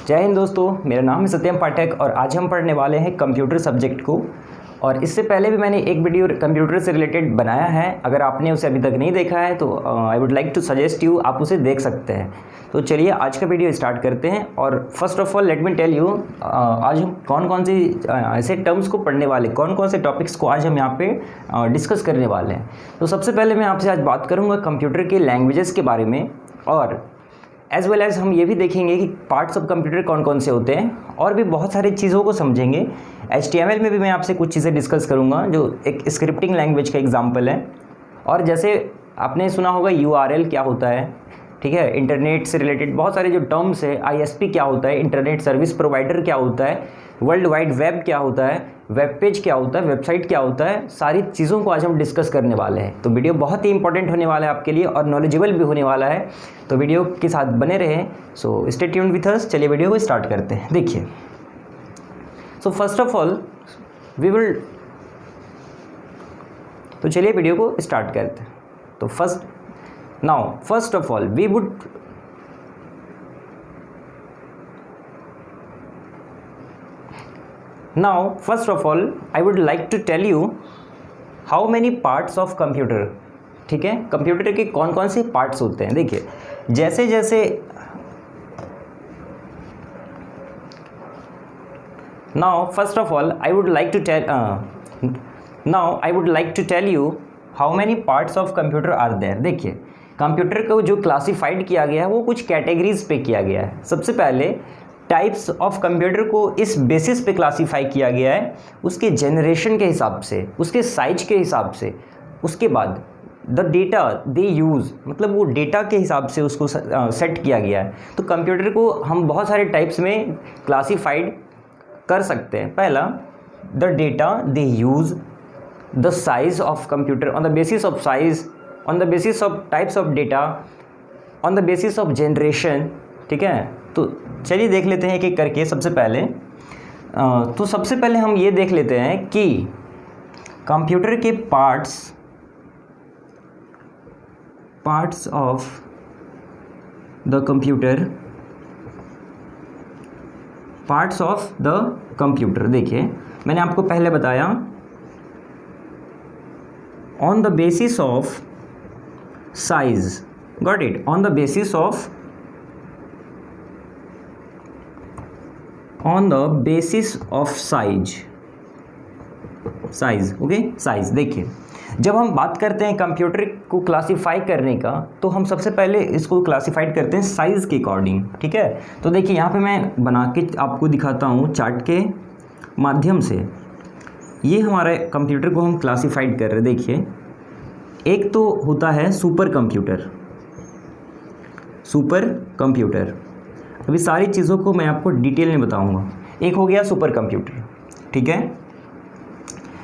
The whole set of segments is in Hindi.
जय हिंद दोस्तों, मेरा नाम है सत्यम पाठक और आज हम पढ़ने वाले हैं कंप्यूटर सब्जेक्ट को। और इससे पहले भी मैंने एक वीडियो कंप्यूटर से रिलेटेड बनाया है। अगर आपने उसे अभी तक नहीं देखा है तो I would like to suggest you, आप उसे देख सकते हैं। तो चलिए आज का वीडियो स्टार्ट करते हैं। और first of all let me tell you, आज हम कौन कौन सी ऐसे टर्म्स को पढ़ने वाले, कौन कौन से टॉपिक्स को आज हम यहाँ पे डिस्कस करने वाले हैं। तो सबसे पहले मैं आपसे आज बात करूँगा कंप्यूटर के लैंग्वेजेस के बारे में, और एज़ वेल एज़ हम ये भी देखेंगे कि पार्ट्स ऑफ कंप्यूटर कौन कौन से होते हैं, और भी बहुत सारी चीज़ों को समझेंगे। HTML में भी मैं आपसे कुछ चीज़ें डिस्कस करूँगा जो एक स्क्रिप्टिंग लैंग्वेज का एग्जांपल है। और जैसे आपने सुना होगा URL क्या होता है, ठीक है, इंटरनेट से रिलेटेड बहुत सारे जो टर्म्स है, ISP क्या होता है, इंटरनेट सर्विस प्रोवाइडर क्या होता है, वर्ल्ड वाइड वेब क्या होता है, वेब पेज क्या होता है, वेबसाइट क्या होता है, सारी चीज़ों को आज हम डिस्कस करने वाले हैं। तो वीडियो बहुत ही इंपॉर्टेंट होने वाला है आपके लिए और नॉलेजेबल भी होने वाला है। तो वीडियो के साथ बने रहें। So stay tuned with us. चलिए वीडियो को स्टार्ट करते हैं। देखिए, so first of all we will, तो चलिए वीडियो को स्टार्ट करते हैं। तो first of all we would Now, first of all, I would like to tell you how many parts of computer, ठीक है, कंप्यूटर के कौन कौन से पार्ट्स होते हैं। देखिए, जैसे जैसे now first of all I would like to tell you how many parts of computer are there। देखिए, कंप्यूटर को जो क्लासिफाइड किया गया है वो कुछ कैटेगरीज पे किया गया है। सबसे पहले टाइप्स ऑफ कंप्यूटर को इस बेसिस पे क्लासीफाई किया गया है, उसके जनरेशन के हिसाब से, उसके साइज के हिसाब से। उसके बाद द डेटा दे यूज़, मतलब वो डेटा के हिसाब से उसको सेट किया गया है। तो कंप्यूटर को हम बहुत सारे टाइप्स में क्लासीफाइड कर सकते हैं। पहला, the data they use, the size of computer on the basis of size, on the basis of types of data, on the basis of generation. ठीक है, तो चलिए देख लेते हैं एक एक करके। सबसे पहले सबसे पहले हम ये देख लेते हैं कि कंप्यूटर के पार्ट्स ऑफ द कंप्यूटर, देखिए मैंने आपको पहले बताया on the basis of size, got it, on the basis of size, okay, size. देखिए, जब हम बात करते हैं कंप्यूटर को क्लासिफाई करने का, तो हम सबसे पहले इसको क्लासिफाइड करते हैं साइज के अकॉर्डिंग। ठीक है, तो देखिए यहाँ पे मैं बना के आपको दिखाता हूँ चार्ट के माध्यम से। ये हमारे कंप्यूटर को हम क्लासिफाइड कर रहे हैं। देखिए, एक तो होता है सुपर कंप्यूटर। अभी सारी चीज़ों को मैं आपको डिटेल में बताऊंगा। एक हो गया सुपर कंप्यूटर, ठीक है।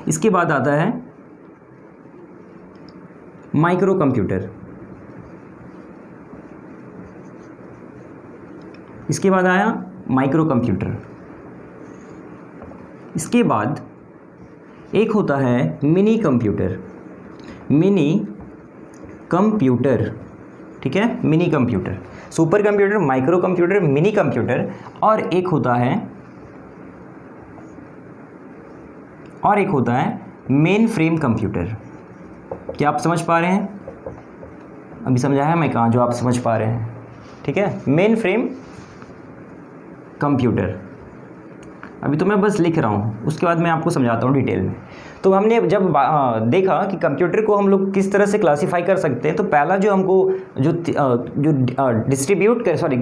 इसके बाद आता है माइक्रो कंप्यूटर, इसके बाद आया माइक्रो कंप्यूटर। इसके बाद एक होता है मिनी कंप्यूटर, ठीक है, mini computer. Super computer, micro computer, mini computer, और एक होता है मेन फ्रेम कंप्यूटर। क्या आप समझ पा रहे हैं? अभी समझाया मैं कहाँ, जो आप समझ पा रहे हैं, ठीक है। मेन फ्रेम कंप्यूटर, अभी तो मैं बस लिख रहा हूँ, उसके बाद मैं आपको समझाता हूँ डिटेल में। तो हमने जब देखा कि कंप्यूटर को हम लोग किस तरह से क्लासीफाई कर सकते हैं, तो पहला जो हमको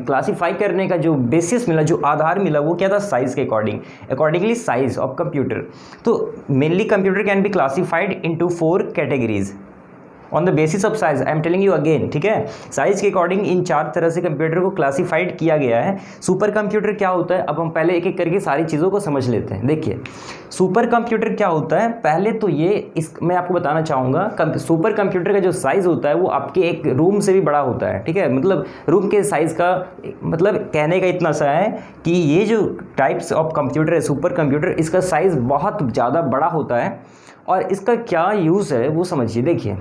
क्लासीफाई करने का जो बेसिस मिला, जो आधार मिला, वो क्या था? साइज़ के अकॉर्डिंगली साइज ऑफ कंप्यूटर। तो mainly computer can B classified into 4 categories on the basis of size. I am telling you again, ठीक है। साइज के अकॉर्डिंग इन 4 तरह से कंप्यूटर को क्लासीफाइड किया गया है। सुपर कंप्यूटर क्या होता है? अब हम पहले एक एक करके सारी चीज़ों को समझ लेते हैं। देखिए, सुपर कंप्यूटर क्या होता है? पहले तो मैं आपको बताना चाहूँगा, सुपर कंप्यूटर का जो साइज़ होता है वो आपके एक रूम से भी बड़ा होता है, ठीक है। मतलब रूम के साइज़ का मतलब कहने का इतना सा है कि ये जो टाइप्स ऑफ कंप्यूटर है सुपर कंप्यूटर, इसका साइज़ बहुत ज़्यादा बड़ा होता है। और इसका क्या यूज़ है वो समझिए। देखिए,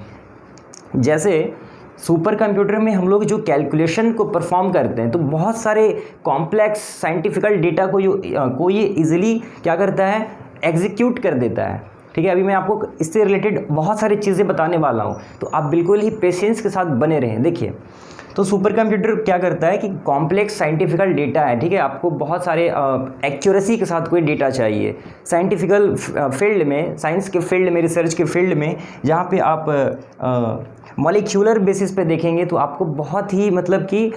जैसे सुपर कंप्यूटर में हम लोग जो कैलकुलेशन को परफॉर्म करते हैं तो बहुत सारे कॉम्प्लेक्स साइंटिफिकल डेटा को ये इजीली क्या करता है, एग्जीक्यूट कर देता है। ठीक है, अभी मैं आपको इससे रिलेटेड बहुत सारी चीज़ें बताने वाला हूँ, तो आप बिल्कुल ही पेशेंस के साथ बने रहें। देखिए, तो सुपर कंप्यूटर क्या करता है कि कॉम्प्लेक्स साइंटिफिकल डेटा है, ठीक है, आपको बहुत सारे एक्यूरेसी के साथ कोई डेटा चाहिए साइंटिफिकल फील्ड में, साइंस के फील्ड में, रिसर्च के फील्ड में, जहाँ पे आप मॉलिक्यूलर बेसिस पे देखेंगे तो आपको बहुत ही मतलब कि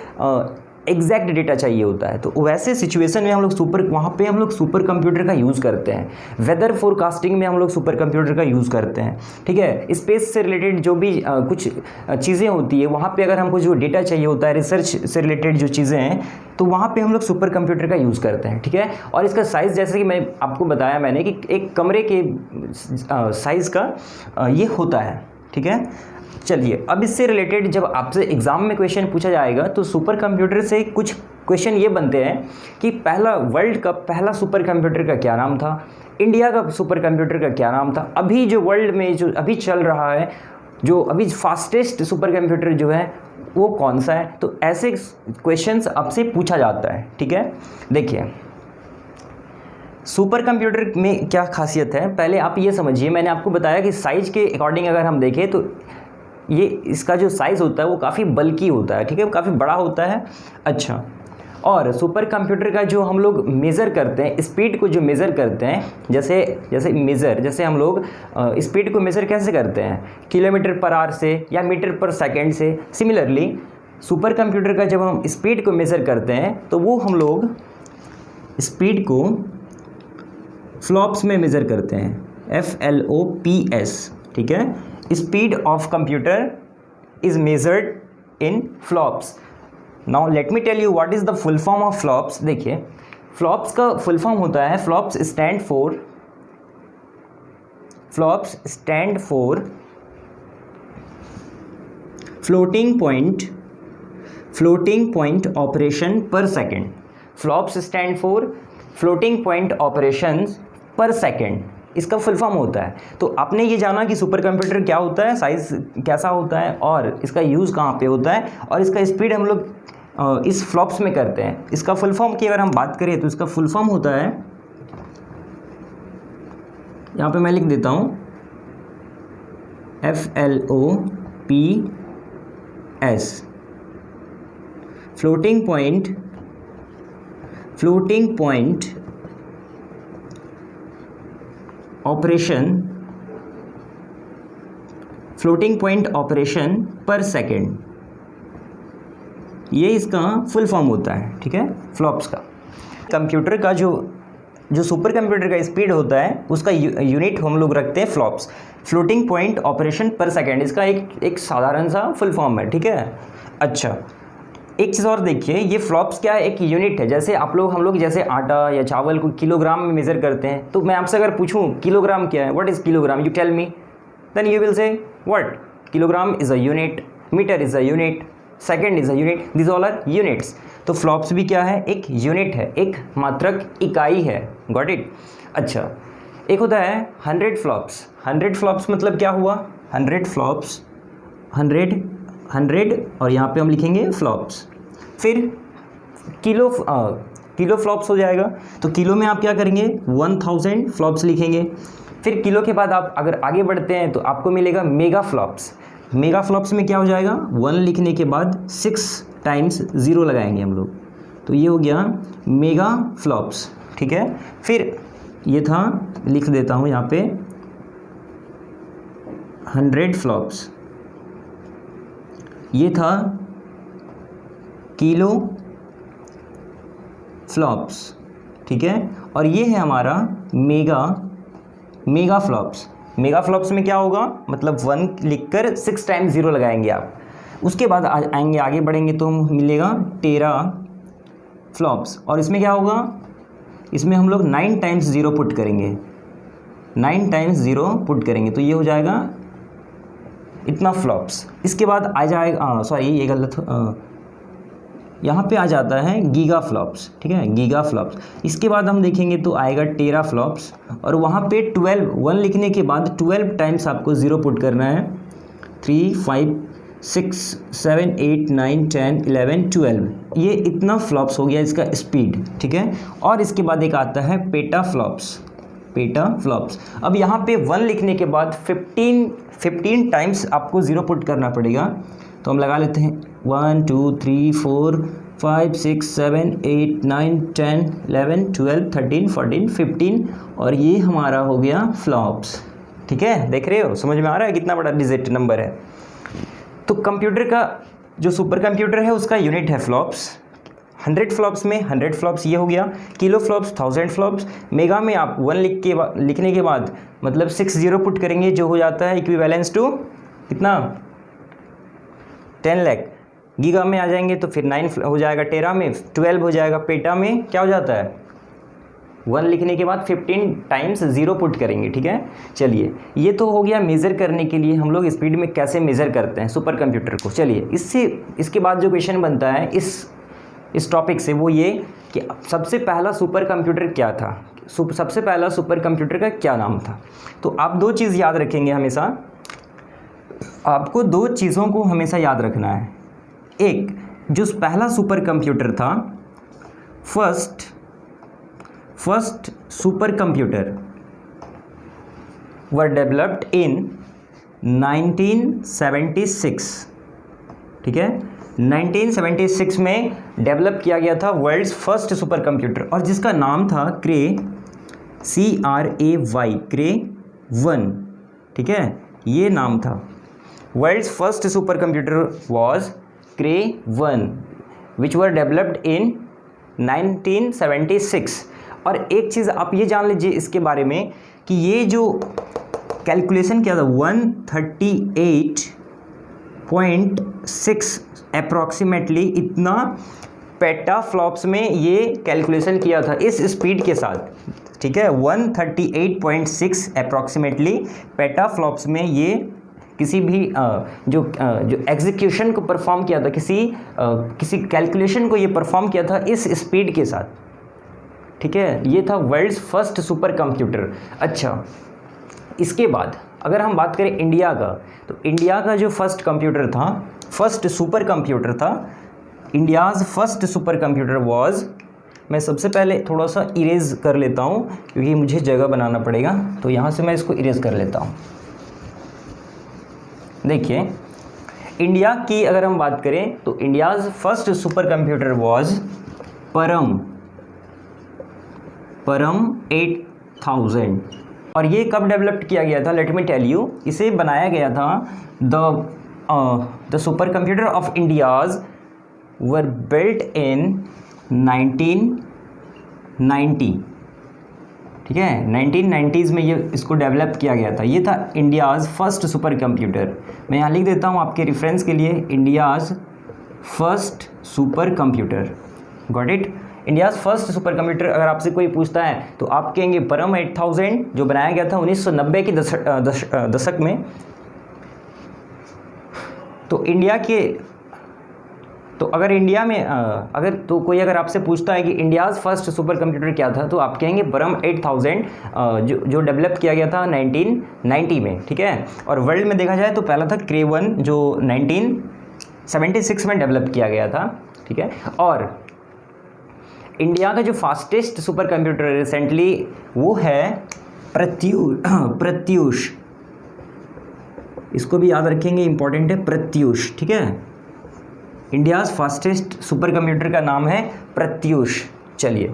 एग्जैक्ट डेटा चाहिए होता है। तो वैसे सिचुएशन में हम लोग वहाँ पे हम लोग सुपर कंप्यूटर का यूज़ करते हैं। वेदर फोरकास्टिंग में हम लोग सुपर कंप्यूटर का यूज़ करते हैं। ठीक है, स्पेस से रिलेटेड जो भी कुछ चीज़ें होती है वहाँ पे अगर हमको जो डेटा चाहिए होता है, रिसर्च से रिलेटेड जो चीज़ें हैं, तो वहाँ पे हम लोग सुपर कंप्यूटर का यूज़ करते हैं। ठीक है, और इसका साइज़ जैसे कि मैं आपको बताया मैंने कि एक कमरे के साइज़ का ये होता है। ठीक है, चलिए अब इससे रिलेटेड जब आपसे एग्ज़ाम में क्वेश्चन पूछा जाएगा तो सुपर कंप्यूटर से कुछ क्वेश्चन ये बनते हैं कि वर्ल्ड का पहला सुपर कंप्यूटर का क्या नाम था, इंडिया का सुपर कंप्यूटर का क्या नाम था, अभी जो वर्ल्ड में जो अभी चल रहा है, जो अभी फास्टेस्ट सुपर कंप्यूटर जो है वो कौन सा है। तो ऐसे क्वेश्चंस आपसे पूछा जाता है। ठीक है, देखिए सुपर कंप्यूटर में क्या खासियत है, पहले आप ये समझिए। मैंने आपको बताया कि साइज के अकॉर्डिंग अगर हम देखें तो ये इसका जो साइज़ होता है वो काफ़ी बल्की होता है। ठीक है, काफ़ी बड़ा होता है। अच्छा, और सुपर कंप्यूटर का जो हम लोग मेज़र करते हैं, स्पीड को जो मेज़र करते हैं, जैसे हम लोग स्पीड को मेज़र कैसे करते हैं, किलोमीटर पर आवर से या मीटर पर सेकेंड से। सिमिलरली सुपर कंप्यूटर का जब हम स्पीड को मेज़र करते हैं तो वो हम लोग स्पीड को फ्लॉप्स में मेज़र करते हैं, FLOPS। ठीक है, speed of computer is measured in FLOPS. Now let me tell you what is the full form of FLOPS. देखिए, फ्लॉप्स का फुल फॉर्म होता है, FLOPS stand for floating point operation per second. FLOPS stand for floating point operation per second, इसका फुल फॉर्म होता है। तो आपने ये जाना कि सुपर कंप्यूटर क्या होता है, साइज़ कैसा होता है और इसका यूज़ कहाँ पे होता है, और इसका स्पीड हम लोग इस फ्लॉप्स में करते हैं। इसका फुल फॉर्म की अगर हम बात करें तो इसका फुल फॉर्म होता है, यहाँ पे मैं लिख देता हूँ, FLOPS, floating point operation per second, ये इसका फुल फॉर्म होता है। ठीक है, फ्लॉप्स का। कंप्यूटर का जो सुपर कंप्यूटर का स्पीड होता है उसका यूनिट हम लोग रखते हैं flops, floating point operation per second. इसका एक साधारण सा फुल फॉर्म है। ठीक है, अच्छा एक चीज़ और देखिए, ये फ्लॉप्स क्या है, एक यूनिट है। जैसे हम लोग जैसे आटा या चावल को किलोग्राम में मेज़र करते हैं, तो मैं आपसे अगर पूछूं किलोग्राम क्या है, what is kilogram, you tell me, then you will say what, kilogram is a unit, metre is a unit, second is a unit, this all are units. तो फ्लॉप्स भी क्या है, एक यूनिट है, एक मात्रक इकाई है। Got it. अच्छा, एक होता है 100 फ्लॉप्स। 100 फ्लॉप्स मतलब क्या हुआ, 100 फ्लॉप्स, 100 और यहाँ पे हम लिखेंगे फ्लॉप्स। फिर किलो फ्लॉप्स हो जाएगा, तो किलो में आप क्या करेंगे, 1000 फ्लॉप्स लिखेंगे। फिर किलो के बाद आप अगर आगे बढ़ते हैं तो आपको मिलेगा मेगा फ्लॉप्स। मेगा फ्लॉप्स में क्या हो जाएगा, 1 लिखने के बाद 6 टाइम्स 0 लगाएंगे हम लोग, तो ये हो गया मेगा फ्लॉप्स। ठीक है, फिर ये था, लिख देता हूँ यहाँ पे 100 फ्लॉप्स, ये था किलो फ्लॉप्स। ठीक है, और ये है हमारा मेगा फ्लॉप्स। मेगा फ्लॉप्स में क्या होगा, मतलब 1 लिखकर 6 टाइम्स 0 लगाएंगे आप। उसके बाद आएंगे, आगे बढ़ेंगे तो मिलेगा टेरा फ्लॉप्स, और इसमें क्या होगा, इसमें हम लोग 9 टाइम्स 0 पुट करेंगे, 9 टाइम्स 0 पुट करेंगे, तो ये हो जाएगा इतना फ्लॉप्स। इसके बाद आ जाएगा, सॉरी ये गलत, यहाँ पे आ जाता है गीगा फ्लॉप्स। ठीक है, गीगा फ्लॉप्स। इसके बाद हम देखेंगे तो आएगा टेरा फ्लॉप्स, और वहाँ पे 1 लिखने के बाद 12 टाइम्स आपको 0 पुट करना है, 3, 5, 6 7 8 9 10 11 12, ये इतना फ्लॉप्स हो गया इसका स्पीड, ठीक है। और इसके बाद एक आता है पेटा फ्लॉप्स। अब यहाँ पे 1 लिखने के बाद 15 टाइम्स आपको 0 पुट करना पड़ेगा। तो हम लगा लेते हैं 1 2 3 4 5 6 7 8 9 10 11 12 13 14 15, और ये हमारा हो गया फ्लॉप्स, ठीक है। देख रहे हो, समझ में आ रहा है कितना बड़ा डिजिट नंबर है। तो कंप्यूटर का जो सुपर कंप्यूटर है उसका यूनिट है फ्लॉप्स। 100 फ्लॉप्स में 100 फ्लॉप्स ये हो गया, किलो फ्लॉप्स 1000 फ्लॉप्स, मेगा में आप 1 लिखने के बाद मतलब 6 0 पुट करेंगे जो हो जाता है इक्विवेलेंस टू कितना 10 लाख। गीगा में आ जाएंगे तो फिर 9 हो जाएगा, टेरा में 12 हो जाएगा, पेटा में क्या हो जाता है 1 लिखने के बाद 15 टाइम्स 0 पुट करेंगे, ठीक है। चलिए, ये तो हो गया मेज़र करने के लिए हम लोग स्पीड में कैसे मेज़र करते हैं सुपर कंप्यूटर को। चलिए, इसके बाद जो क्वेश्चन बनता है इस टॉपिक से वो ये कि सबसे पहला सुपर कंप्यूटर क्या था, सबसे पहला सुपर कंप्यूटर का क्या नाम था। तो आप 2 चीज़ याद रखेंगे हमेशा, आपको 2 चीज़ों को हमेशा याद रखना है। एक, जो पहला सुपर कंप्यूटर था, first super computer were developed in 1976, ठीक है। 1976 में डेवलप किया गया था वर्ल्ड्स फर्स्ट सुपर कंप्यूटर, और जिसका नाम था क्रे, CRAY, क्रे 1, ठीक है, ये नाम था। World's first super computer was Cray 1 which were developed in 1976। और एक चीज़ आप ये जान लीजिए इसके बारे में कि ये जो कैलकुलेशन किया था 138.6 अप्रॉक्सीमेटली इतना पेटा फ्लॉप्स में ये कैलकुलेशन किया था इस स्पीड के साथ, ठीक है। 138.6 अप्रॉक्सीमेटली पेटा फ्लॉप्स में ये किसी भी जो एग्जीक्यूशन को परफॉर्म किया था, किसी कैलकुलेशन को ये परफॉर्म किया था इस स्पीड के साथ, ठीक है। ये था वर्ल्ड्स फर्स्ट सुपर कंप्यूटर। अच्छा, इसके बाद अगर हम बात करें इंडिया का, तो इंडिया का जो फर्स्ट कंप्यूटर था, फर्स्ट सुपर कंप्यूटर था, India's first super computer was, मैं सबसे पहले थोड़ा सा इरेज कर लेता हूँ क्योंकि मुझे जगह बनाना पड़ेगा, तो यहाँ से मैं इसको इरेज कर लेता हूँ। देखिए, इंडिया की अगर हम बात करें तो India's first super computer was परम 8000, और ये कब डेवलप्ड किया गया था, लेट मी टेल यू। इसे बनाया गया था the super computer of India's were built in 1990, ठीक है। 1990s में ये इसको डेवलप किया गया था। ये था इंडियाज़ फर्स्ट सुपर कंप्यूटर। मैं यहाँ लिख देता हूँ आपके रेफरेंस के लिए, India's first super computer, got it. India's first super computer अगर आपसे कोई पूछता है तो आप कहेंगे परम 8000, जो बनाया गया था 1990 के दशक में। तो इंडिया के, तो अगर इंडिया में अगर आपसे पूछता है कि इंडियाज़ फर्स्ट सुपर कंप्यूटर क्या था, तो आप कहेंगे परम 8000, जो डेवलप किया गया था 1990 में, ठीक है। और वर्ल्ड में देखा जाए तो पहला था क्रे 1 जो 1976 में डेवलप किया गया था, ठीक है। और इंडिया का जो फास्टेस्ट सुपर कंप्यूटर रिसेंटली वो है प्रत्यूष, इसको भी याद रखेंगे, इंपॉर्टेंट है प्रत्यूष, ठीक है। इंडियाज़ फास्टेस्ट सुपर कंप्यूटर का नाम है प्रत्यूष। चलिए,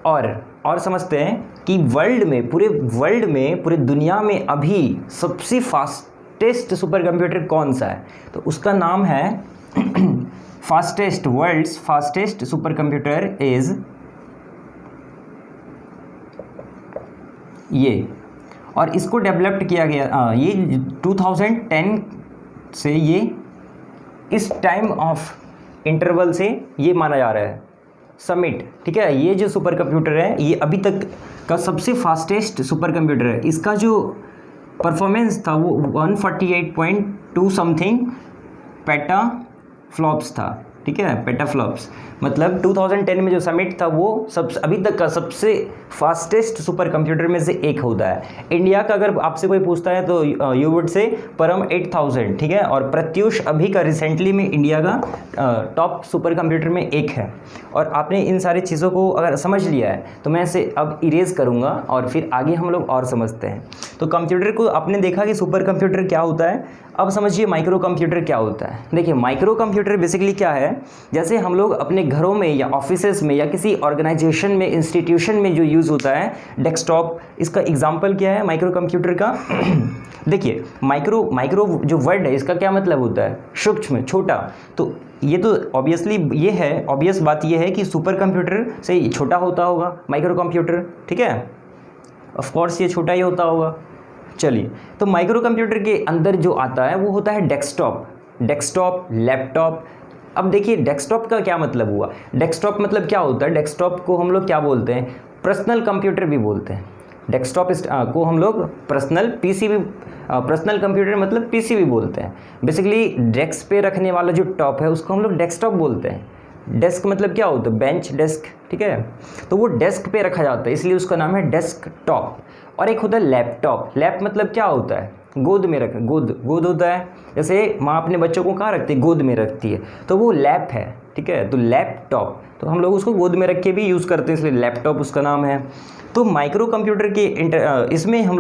और समझते हैं कि पूरे दुनिया में अभी सबसे फास्टेस्ट सुपर कंप्यूटर कौन सा है, तो उसका नाम है world's fastest super computer is ये, और इसको डेवलप्ड किया गया ये 2010 से, ये इस टाइम ऑफ इंटरवल से ये माना जा रहा है समिट, ठीक है। ये जो सुपर कंप्यूटर है ये अभी तक का सबसे फास्टेस्ट सुपर कंप्यूटर है। इसका जो परफॉर्मेंस था वो 148.2 समथिंग पेटा फ्लॉप्स था, ठीक है, पेटाफ्लॉप्स। मतलब 2010 में जो समिट था वो अभी तक का सबसे फास्टेस्ट सुपर कंप्यूटर में से एक होता है। इंडिया का अगर आपसे कोई पूछता है तो यू वुड से परम 8000, ठीक है, और प्रत्यूष अभी का रिसेंटली में इंडिया का टॉप सुपर कंप्यूटर में एक है। और आपने इन सारी चीज़ों को अगर समझ लिया है तो मैं इसे अब इरेज करूँगा और फिर आगे हम लोग और समझते हैं। तो कंप्यूटर को आपने देखा कि सुपर कंप्यूटर क्या होता है, अब समझिए माइक्रो कंप्यूटर क्या होता है। देखिए माइक्रो कंप्यूटर बेसिकली क्या है, जैसे हम लोग अपने घरों में या ऑफिसेस में या किसी ऑर्गेनाइजेशन में, इंस्टीट्यूशन में जो यूज़ होता है डेस्कटॉप, इसका एग्जांपल क्या है माइक्रो कंप्यूटर का। देखिए माइक्रो जो वर्ड है इसका क्या मतलब होता है, सूक्ष्म, छोटा। तो ये तो ऑब्वियसली ये है, ऑब्वियस बात ये है कि सुपर कंप्यूटर से छोटा होता होगा माइक्रो कंप्यूटर, ठीक है, ऑफ कोर्स ये छोटा ही होता होगा। चलिए, तो माइक्रो कंप्यूटर के अंदर जो आता है वो होता है डेस्कटॉप, लैपटॉप। अब देखिए डेस्कटॉप का क्या मतलब हुआ, डेस्कटॉप मतलब क्या होता है, डेस्कटॉप को हम लोग क्या बोलते हैं, पर्सनल कंप्यूटर भी बोलते हैं। डेस्कटॉप को हम लोग पर्सनल कंप्यूटर मतलब पीसी भी बोलते हैं। बेसिकली डेस्क पे रखने वाला जो टॉप है उसको हम लोग डेस्कटॉप बोलते हैं। डेस्क मतलब क्या होता है, बेंच, डेस्क, ठीक है, तो वो डेस्क पे रखा जाता है इसलिए उसका नाम है डेस्कटॉप। और एक होता है लैपटॉप। लैप मतलब क्या होता है, गोद में रख, गोद होता है, जैसे माँ अपने बच्चों को कहाँ रखती है, गोद में रखती है, तो वो लैप है, ठीक है। तो लैपटॉप, तो हम लोग उसको गोद में रख के भी यूज़ करते हैं इसलिए लैपटॉप उसका नाम है। तो माइक्रो कंप्यूटर के इसमें हम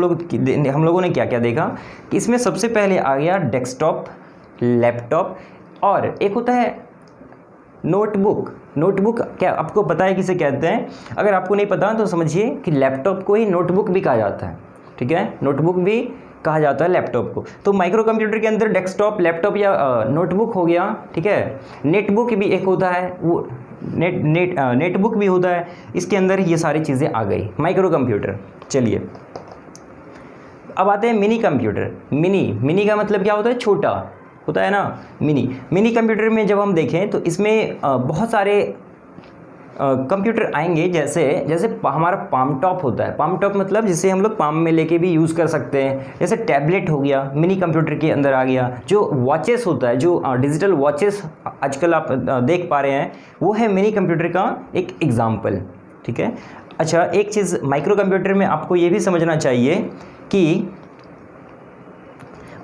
लोगों ने क्या क्या देखा कि इसमें सबसे पहले आ गया डेस्कटॉप, लैपटॉप, और एक होता है नोटबुक क्या आपको पता है किसे कहते हैं? अगर आपको नहीं पता तो समझिए कि लैपटॉप को ही नोटबुक भी कहा जाता है, ठीक है, नोटबुक भी कहा जाता है लैपटॉप को। तो माइक्रो कंप्यूटर के अंदर डेस्कटॉप, लैपटॉप या नोटबुक हो गया, ठीक है। नेटबुक भी एक होता है, वो नेटबुक भी होता है, इसके अंदर ये सारी चीज़ें आ गई माइक्रो कंप्यूटर। चलिए अब आते हैं मिनी कंप्यूटर। मिनी का मतलब क्या होता है, छोटा होता है ना, मिनी कंप्यूटर में जब हम देखें तो इसमें बहुत सारे कंप्यूटर आएंगे, जैसे हमारा पाम टॉप होता है। पाम टॉप मतलब जिसे हम लोग पाम में लेके भी यूज़ कर सकते हैं। जैसे टैबलेट हो गया, मिनी कंप्यूटर के अंदर आ गया। जो वॉचेस होता है, जो डिजिटल वॉचेस आजकल आप देख पा रहे हैं, वो है मिनी कंप्यूटर का एक एग्जाम्पल, ठीक है। अच्छा, एक चीज़ माइक्रो कंप्यूटर में आपको ये भी समझना चाहिए कि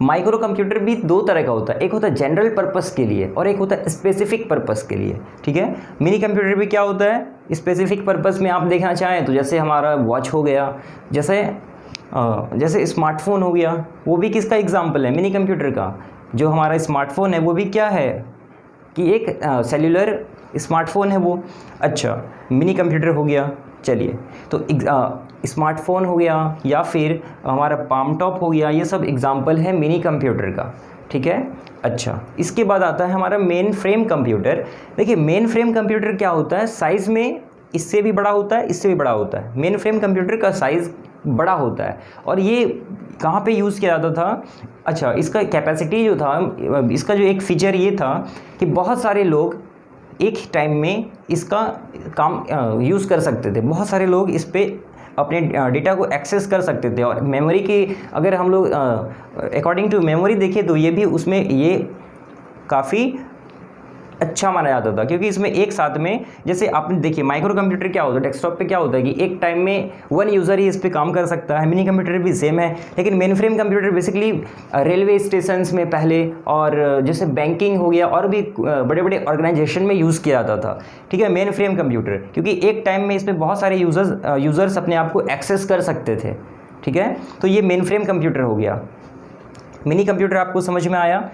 माइक्रो कंप्यूटर भी दो तरह का होता है, एक होता है जनरल पर्पस के लिए और एक होता है स्पेसिफिक पर्पस के लिए, ठीक है। मिनी कंप्यूटर भी क्या होता है, स्पेसिफिक पर्पस में आप देखना चाहें तो जैसे हमारा वॉच हो गया, जैसे स्मार्टफोन हो गया, वो भी किसका एग्जाम्पल है, मिनी कंप्यूटर का। जो हमारा स्मार्टफोन है वो भी क्या है कि एक सेल्यूलर स्मार्टफोन है वो। अच्छा, मिनी कंप्यूटर हो गया। चलिए, तो स्मार्टफोन हो गया या फिर हमारा पाम टॉप हो गया, ये सब एग्जाम्पल है मिनी कंप्यूटर का, ठीक है। अच्छा, इसके बाद आता है हमारा मेन फ्रेम कंप्यूटर। देखिए मेन फ्रेम कंप्यूटर क्या होता है, साइज़ में इससे भी बड़ा होता है, इससे भी बड़ा होता है। मेन फ्रेम कंप्यूटर का साइज़ बड़ा होता है और ये कहाँ पे यूज़ किया जाता था। अच्छा, इसका कैपेसिटी जो था, इसका जो एक फीचर ये था कि बहुत सारे लोग एक टाइम में इसका काम यूज़ कर सकते थे। बहुत सारे लोग इस पर अपने डेटा को एक्सेस कर सकते थे। और मेमोरी की अगर हम लोग अकॉर्डिंग टू मेमोरी देखें तो ये भी उसमें ये काफ़ी अच्छा माना जाता था, क्योंकि इसमें एक साथ में, जैसे आपने देखिए माइक्रो कंप्यूटर क्या होता है, डेस्कटॉप पे क्या होता है कि एक टाइम में वन यूज़र ही इस पे काम कर सकता है। मिनी कंप्यूटर भी सेम है, लेकिन main frame computer basically railway stations में पहले, और जैसे बैंकिंग हो गया और भी बड़े बड़े ऑर्गेनाइजेशन में यूज़ किया जाता था, ठीक है, मेन फ्रेम कंप्यूटर, क्योंकि एक टाइम में इसमें बहुत सारे यूज़र्स अपने आप को एक्सेस कर सकते थे, ठीक है। तो ये मेन फ्रेम कंप्यूटर हो गया। मिनी कंप्यूटर आपको समझ में आया,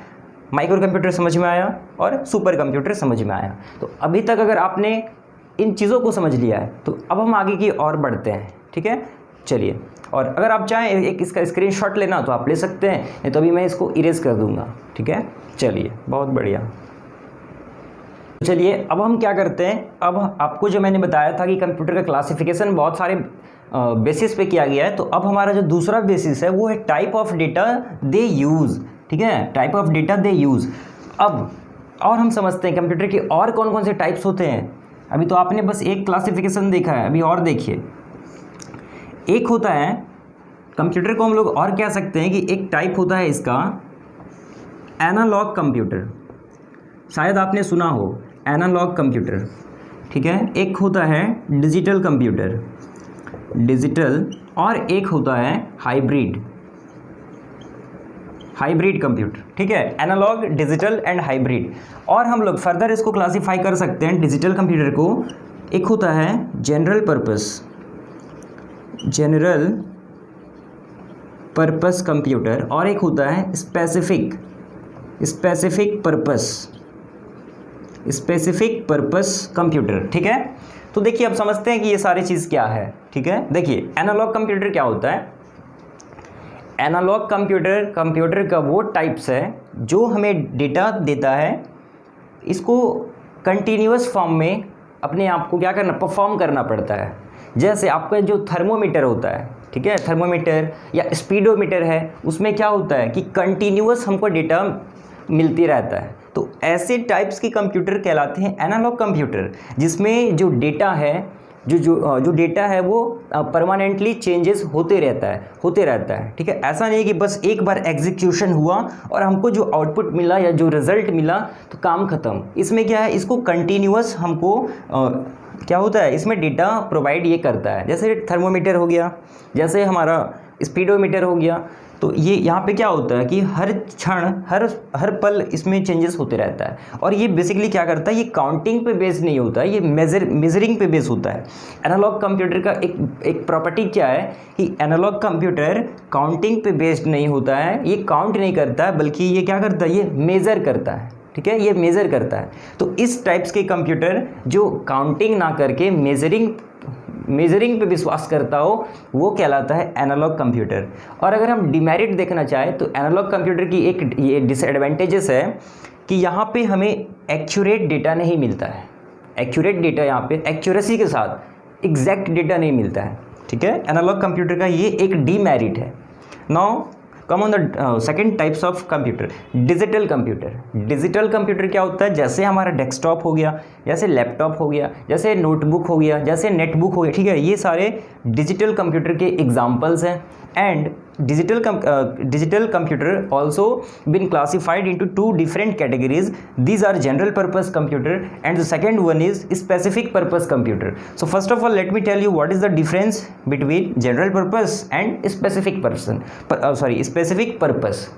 माइक्रो कंप्यूटर समझ में आया और सुपर कंप्यूटर समझ में आया। तो अभी तक अगर आपने इन चीज़ों को समझ लिया है तो अब हम आगे की और बढ़ते हैं, ठीक है। चलिए, और अगर आप चाहें एक इसका स्क्रीनशॉट लेना तो आप ले सकते हैं, नहीं तो अभी मैं इसको इरेज कर दूंगा, ठीक है। चलिए, बहुत बढ़िया। चलिए अब हम क्या करते हैं, अब आपको जो मैंने बताया था कि कंप्यूटर का क्लासिफिकेशन बहुत सारे बेसिस पे किया गया है, तो अब हमारा जो दूसरा बेसिस है वो है type of data they use, ठीक है, type of data they use. अब और हम समझते हैं कंप्यूटर के और कौन कौन से टाइप्स होते हैं। अभी तो आपने बस एक क्लासिफिकेशन देखा है, अभी और देखिए। एक होता है कंप्यूटर को हम लोग और कह सकते हैं कि एक टाइप होता है इसका एनालॉग कंप्यूटर। शायद आपने सुना हो एनालॉग कंप्यूटर, ठीक है, एक होता है डिजिटल कंप्यूटर, डिजिटल, और एक होता है हाइब्रिड कंप्यूटर, ठीक है, एनालॉग, डिजिटल एंड हाइब्रिड। और हम लोग फर्दर इसको क्लासीफाई कर सकते हैं डिजिटल कंप्यूटर को, एक होता है जनरल पर्पस कंप्यूटर और एक होता है स्पेसिफिक पर्पस कंप्यूटर, ठीक है। तो देखिए अब समझते हैं कि ये सारी चीज़ क्या है, ठीक है। देखिए एनालॉग कंप्यूटर क्या होता है। एनालॉग कंप्यूटर का वो टाइप्स है जो हमें डेटा देता है, इसको कंटिन्यूअस फॉर्म में अपने आप को क्या करना, परफॉर्म करना पड़ता है। जैसे आपका जो थर्मोमीटर होता है, ठीक है, थर्मोमीटर या स्पीडोमीटर है, उसमें क्या होता है कि कंटिन्यूअस हमको डेटा मिलती रहता है। तो ऐसे टाइप्स के कंप्यूटर कहलाते हैं एनालॉग कंप्यूटर, जिसमें जो डेटा है जो डेटा है वो परमानेंटली चेंजेस होते रहता है, ठीक है। ऐसा नहीं है कि बस एक बार एग्जीक्यूशन हुआ और हमको जो आउटपुट मिला या जो रिजल्ट मिला तो काम ख़त्म। इसमें क्या है, इसको कंटिन्यूअस हमको क्या होता है, इसमें डेटा प्रोवाइड ये करता है। जैसे थर्मोमीटर हो गया, जैसे हमारा स्पीडोमीटर हो गया, तो ये यहाँ पे क्या होता है कि हर क्षण हर पल इसमें चेंजेस होते रहता है। और ये बेसिकली क्या करता है, ये काउंटिंग पे बेस नहीं होता है, ये मेजरिंग पे बेस होता है। एनालॉग कंप्यूटर का एक प्रॉपर्टी क्या है कि एनालॉग कंप्यूटर काउंटिंग पे बेस्ड नहीं होता है, ये काउंट नहीं करता है, बल्कि ये क्या करता है, ये मेज़र करता है, ठीक है, ये मेज़र करता है। तो इस टाइप्स के कंप्यूटर जो काउंटिंग ना करके मेजरिंग पे विश्वास करता हो, वो कहलाता है एनालॉग कंप्यूटर। और अगर हम डिमेरिट देखना चाहें तो एनालॉग कंप्यूटर की एक ये डिसएडवांटेजेस है कि यहाँ पे हमें एक्यूरेट डेटा नहीं मिलता है। एक्यूरेट डेटा, यहाँ पे एक्यूरेसी के साथ एग्जैक्ट डेटा नहीं मिलता है, ठीक है। एनालॉग कंप्यूटर का ये एक डीमेरिट है। Now come on the second types of computer, digital computer क्या होता है, जैसे हमारा डेस्कटॉप हो गया, जैसे लैपटॉप हो गया, जैसे नोटबुक हो गया, जैसे नेटबुक हो गया, ठीक है, ये सारे डिजिटल कंप्यूटर के एग्जाम्पल्स हैं। And digital computer also been classified into two different categories. These are general purpose computer and the second one is specific purpose computer. So first of all let me tell you what is the difference between general purpose and specific purpose.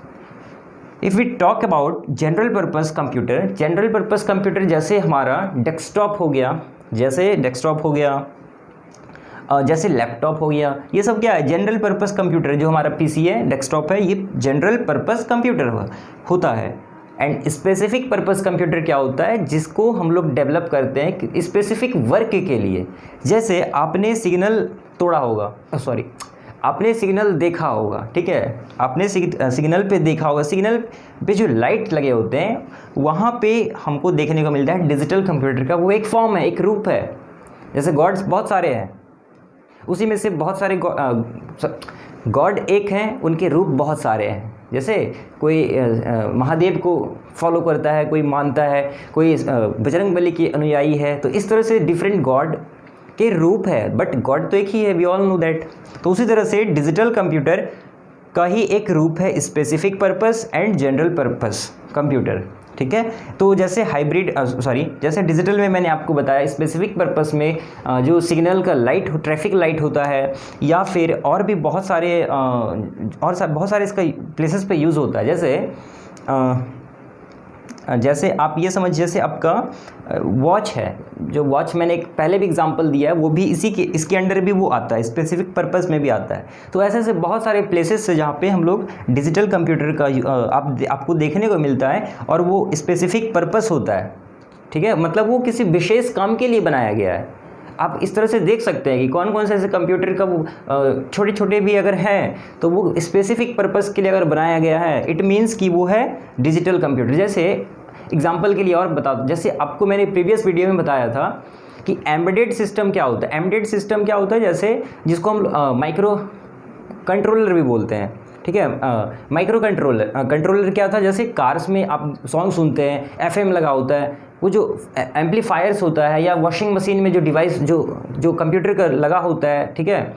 If we talk about general purpose computer जैसे हमारा डेस्कटॉप हो गया, जैसे लैपटॉप हो गया, ये सब क्या है, जनरल पर्पस कंप्यूटर। जो हमारा पीसी है, डेस्कटॉप है, ये जनरल पर्पस कंप्यूटर होता है। एंड स्पेसिफिक पर्पस कंप्यूटर क्या होता है, जिसको हम लोग डेवलप करते हैं स्पेसिफिक वर्क के लिए। जैसे आपने सिग्नल तोड़ा होगा, आपने सिग्नल देखा होगा, ठीक है, आपने सिग्नल पे देखा होगा, सिग्नल पे जो लाइट लगे होते हैं वहाँ पे हमको देखने को मिलता है डिजिटल कंप्यूटर का वो एक फॉर्म है, एक रूप है। जैसे गॉड्स बहुत सारे हैं, उसी में से बहुत सारे गॉड एक हैं, उनके रूप बहुत सारे हैं। जैसे कोई महादेव को फॉलो करता है, कोई मानता है, कोई बजरंगबली के अनुयायी है, तो इस तरह से डिफरेंट गॉड के रूप है, बट गॉड तो एक ही है, वी ऑल नो दैट। तो उसी तरह से डिजिटल कंप्यूटर का ही एक रूप है specific purpose and general purpose computer, ठीक है। तो जैसे जैसे डिजिटल में मैंने आपको बताया, स्पेसिफिक पर्पस में जो सिग्नल का ट्रैफिक लाइट होता है, या फिर और भी बहुत सारे इसका प्लेसेस पे यूज़ होता है। जैसे आप ये समझ, जैसे आपका वॉच है, जो वॉच मैंने एक पहले भी एग्जांपल दिया है, वो भी इसके अंडर भी वो आता है, स्पेसिफिक पर्पस में भी आता है। तो ऐसे बहुत सारे प्लेसेस से जहाँ पे हम लोग डिजिटल कंप्यूटर का आपको देखने को मिलता है, और वो स्पेसिफिक पर्पस होता है, ठीक है, मतलब वो किसी विशेष काम के लिए बनाया गया है। आप इस तरह से देख सकते हैं कि कौन कौन से ऐसे कंप्यूटर का वो छोटे छोटे भी अगर हैं तो वो स्पेसिफिक पर्पस के लिए अगर बनाया गया है, इट मीन्स कि वो है डिजिटल कंप्यूटर। जैसे एग्जांपल के लिए और बता दूं, जैसे आपको मैंने प्रीवियस वीडियो में बताया था कि एम्बेडेड सिस्टम क्या होता है। एम्बेडेड सिस्टम क्या होता है, जैसे जिसको हम माइक्रो कंट्रोलर भी बोलते हैं, ठीक है। माइक्रो कंट्रोलर क्या था, जैसे कार्स में आप सॉन्ग सुनते हैं, FM लगा होता है, वो जो एम्पलीफायर्स होता है या वॉशिंग मशीन में जो डिवाइस जो कंप्यूटर का लगा होता है, ठीक है,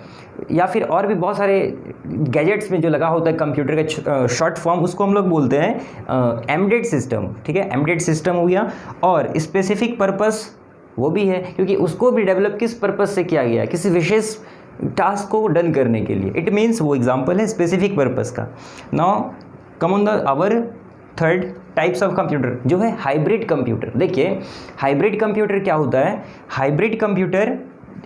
या फिर और भी बहुत सारे गैजेट्स में जो लगा होता है कंप्यूटर का शॉर्ट फॉर्म, उसको हम लोग बोलते हैं एम्बेडेड सिस्टम, ठीक है, एम्बेडेड सिस्टम हो गया। और स्पेसिफिक पर्पस वो भी है, क्योंकि उसको भी डेवलप किस पर्पस से किया गया है, किसी विशेष टास्क को डन करने के लिए। इट मीन्स वो एग्जाम्पल है स्पेसिफिक पर्पस का। Now come on the our third types of computer, जो है हाइब्रिड कंप्यूटर। देखिए हाइब्रिड कंप्यूटर क्या होता है, हाइब्रिड कंप्यूटर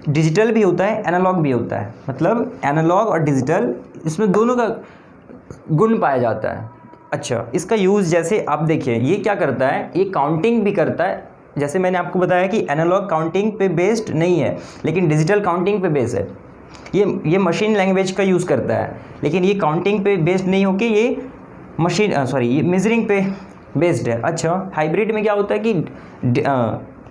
डिजिटल भी होता है, एनालॉग भी होता है, मतलब एनालॉग और डिजिटल इसमें दोनों का गुण पाया जाता है। अच्छा, इसका यूज़ जैसे आप देखिए ये क्या करता है, ये काउंटिंग भी करता है। जैसे मैंने आपको बताया कि एनालॉग काउंटिंग पे बेस्ड नहीं है, लेकिन डिजिटल काउंटिंग पे बेस्ड है। ये मशीन लैंग्वेज का यूज़ करता है, लेकिन ये काउंटिंग पे बेस्ड नहीं होके ये ये मेजरिंग पे बेस्ड है। अच्छा, हाइब्रिड में क्या होता है कि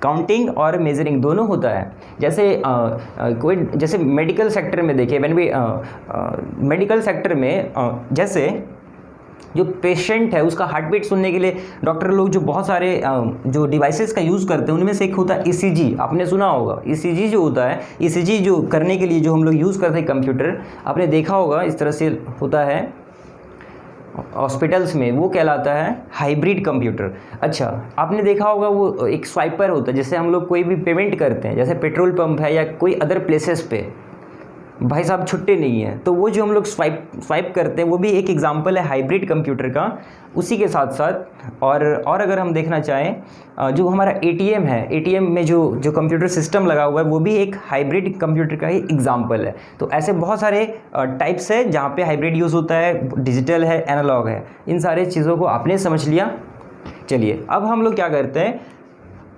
काउंटिंग और मेजरिंग दोनों होता है। जैसे कोई जैसे मेडिकल सेक्टर में देखिए, मेडिकल सेक्टर में जैसे जो पेशेंट है उसका हार्ट बीट सुनने के लिए डॉक्टर लोग जो बहुत सारे जो डिवाइसेस का यूज़ करते हैं, उनमें से एक होता है ईसीजी। आपने सुना होगा ईसीजी जो होता है, ईसीजी जो करने के लिए जो हम लोग यूज़ करते हैं कंप्यूटर, आपने देखा होगा इस तरह से होता है हॉस्पिटल्स में, वो कहलाता है हाइब्रिड कंप्यूटर। अच्छा, आपने देखा होगा वो एक स्वाइपर होता है, जैसे हम लोग कोई भी पेमेंट करते हैं, जैसे पेट्रोल पंप है या कोई अदर प्लेसेस पे, भाई साहब छुट्टे नहीं है, तो वो जो हम लोग स्वाइप करते हैं वो भी एक एग्जांपल है हाइब्रिड कंप्यूटर का। उसी के साथ साथ और अगर हम देखना चाहें, जो हमारा एटीएम है, एटीएम में जो कंप्यूटर सिस्टम लगा हुआ है, वो भी एक हाइब्रिड कंप्यूटर का ही एग्जांपल है। तो ऐसे बहुत सारे टाइप्स है जहाँ पे हाइब्रिड यूज़ होता है, डिजिटल है, एनालॉग है। इन सारे चीज़ों को आपने समझ लिया। चलिए अब हम लोग क्या करते हैं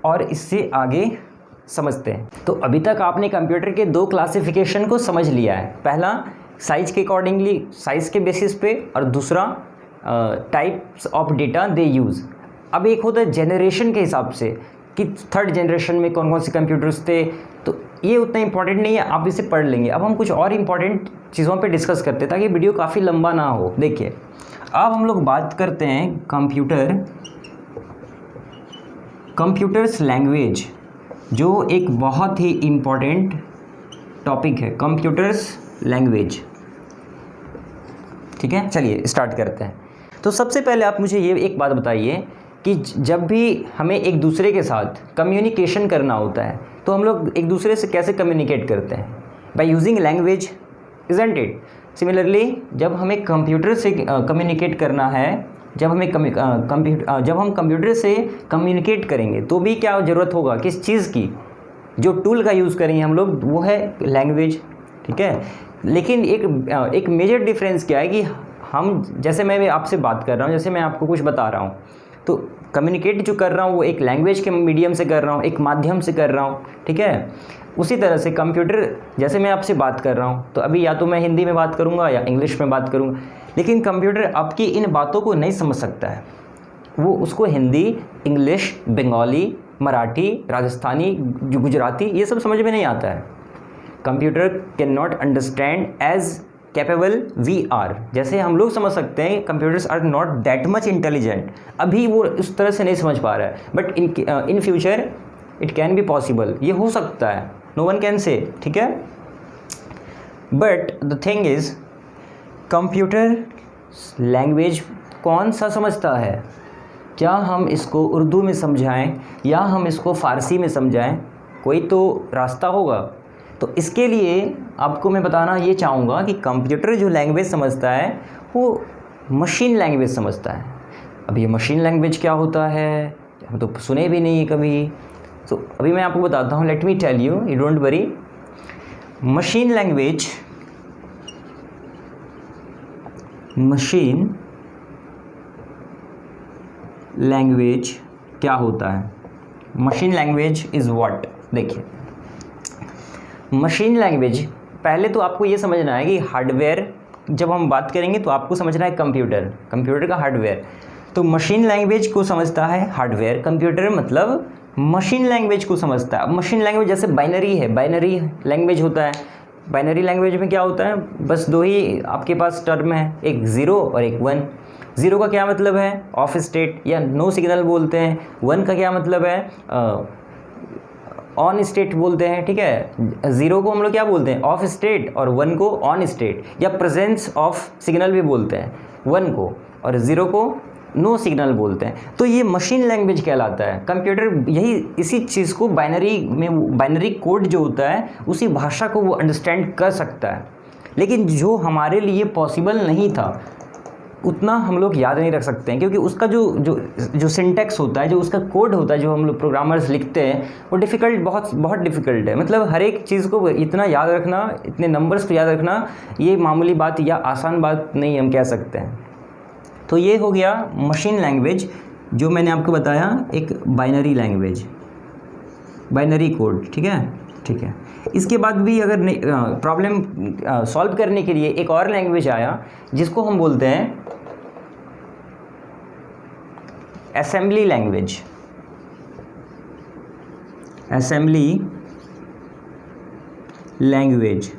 और इससे आगे समझते हैं। तो अभी तक आपने कंप्यूटर के दो क्लासिफिकेशन को समझ लिया है। पहला साइज के अकॉर्डिंगली, साइज के बेसिस पे, और दूसरा types of data they use. अब एक होता है जनरेशन के हिसाब से कि थर्ड जनरेशन में कौन कौन से कंप्यूटर्स थे, तो ये उतना इंपॉर्टेंट नहीं है, आप इसे पढ़ लेंगे। अब हम कुछ और इंपॉर्टेंट चीज़ों पे डिस्कस करते हैं ताकि वीडियो काफ़ी लंबा ना हो। देखिए अब हम लोग बात करते हैं कंप्यूटर्स लैंग्वेज, जो एक बहुत ही इम्पॉर्टेंट टॉपिक है, कंप्यूटर्स लैंग्वेज। ठीक है, चलिए स्टार्ट करते हैं। तो सबसे पहले आप मुझे ये एक बात बताइए कि जब भी हमें एक दूसरे के साथ कम्युनिकेशन करना होता है तो हम लोग एक दूसरे से कैसे कम्युनिकेट करते हैं? By using language, isn't it? Similarly जब हमें कंप्यूटर से कम्युनिकेट करना है, जब हम कंप्यूटर से कम्युनिकेट करेंगे तो भी क्या ज़रूरत होगा, किस चीज़ की? जो टूल का यूज़ करेंगे हम लोग वो है लैंग्वेज। ठीक है, लेकिन एक मेजर डिफरेंस क्या है कि हम, जैसे मैं आपसे बात कर रहा हूँ, जैसे मैं आपको कुछ बता रहा हूँ, तो कम्युनिकेट जो कर रहा हूँ वो एक लैंग्वेज के मीडियम से कर रहा हूँ, एक माध्यम से कर रहा हूँ। ठीक है, उसी तरह से कंप्यूटर, जैसे मैं आपसे बात कर रहा हूँ तो अभी या तो मैं हिंदी में बात करूँगा या इंग्लिश में बात करूँगा, लेकिन कंप्यूटर आपकी इन बातों को नहीं समझ सकता है। वो उसको हिंदी, इंग्लिश, बंगाली, मराठी, राजस्थानी, गुजराती ये सब समझ में नहीं आता है। Computer can not understand as capable we are. जैसे हम लोग समझ सकते हैं, computers are not that much intelligent, अभी वो उस तरह से नहीं समझ पा रहा है, but in future it can be possible, ये हो सकता है, नो वन कैन से। ठीक है, but the thing is computer language कौन सा समझता है? क्या हम इसको उर्दू में समझाएं या हम इसको फ़ारसी में समझाएं? कोई तो रास्ता होगा। तो इसके लिए आपको मैं बताना ये चाहूँगा कि कंप्यूटर जो लैंग्वेज समझता है वो मशीन लैंग्वेज समझता है। अब ये मशीन लैंग्वेज क्या होता है, हम तो सुने भी नहीं कभी। तो अभी मैं आपको बताता हूँ, let me tell you, you don't worry. Machine language क्या होता है? Machine language is what? देखिए मशीन लैंग्वेज, पहले तो आपको ये समझना है कि हार्डवेयर, जब हम बात करेंगे तो आपको समझना है कंप्यूटर का हार्डवेयर। तो मशीन लैंग्वेज को समझता है हार्डवेयर, कंप्यूटर मतलब मशीन लैंग्वेज को समझता है। अब मशीन लैंग्वेज जैसे बाइनरी है, बाइनरी लैंग्वेज होता है। बाइनरी लैंग्वेज में क्या होता है, बस दो ही आपके पास टर्म है, एक 0 और एक 1। ज़ीरो का क्या मतलब है, ऑफ स्टेट या नो सिग्नल बोलते हैं। 1 का क्या मतलब है, ऑन स्टेट बोलते हैं, ठीक है। ज़ीरो को हम लोग क्या बोलते हैं, ऑफ स्टेट, और 1 को ऑन स्टेट या प्रेजेंस ऑफ सिग्नल भी बोलते हैं 1 को, और ज़ीरो को नो सिग्नल बोलते हैं। तो ये मशीन लैंग्वेज कहलाता है। कंप्यूटर यही इसी चीज़ को बाइनरी कोड जो होता है उसी भाषा को वो अंडरस्टैंड कर सकता है, लेकिन जो हमारे लिए पॉसिबल नहीं था उतना हम लोग याद नहीं रख सकते हैं, क्योंकि उसका जो सिंटैक्स होता है, जो उसका कोड होता है, जो हम लोग प्रोग्रामर्स लिखते हैं, वो बहुत डिफ़िकल्ट है। मतलब हर एक चीज़ को इतना याद रखना, इतने नंबर्स को याद रखना, ये मामूली बात या आसान बात नहीं हम कह सकते हैं। तो ये हो गया मशीन लैंग्वेज, जो मैंने आपको बताया एक बाइनरी लैंग्वेज, बाइनरी कोड, ठीक है। इसके बाद भी अगर प्रॉब्लम सॉल्व करने के लिए एक और लैंग्वेज आया जिसको हम बोलते हैं असेंबली लैंग्वेज। Assembly language.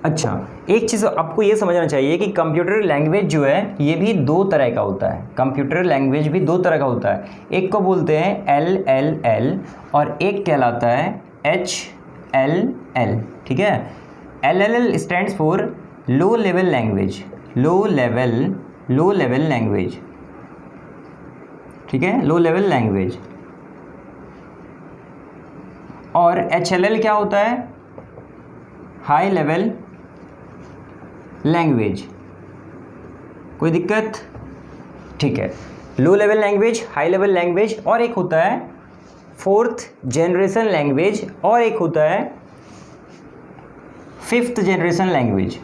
अच्छा, एक चीज़ आपको ये समझना चाहिए कि कंप्यूटर लैंग्वेज जो है ये भी दो तरह का होता है। कंप्यूटर लैंग्वेज भी दो तरह का होता है। एक को बोलते हैं LLL और एक कहलाता है HLL, ठीक है। LLL stands for low level language, low level language, ठीक है, लो लेवल लैंग्वेज। और HLL क्या होता है, हाई लेवल लैंग्वेज। कोई दिक्कत, ठीक है। Low level language, high level language, और एक होता है 4th जनरेशन लैंग्वेज, और एक होता है 5th जनरेशन लैंग्वेज।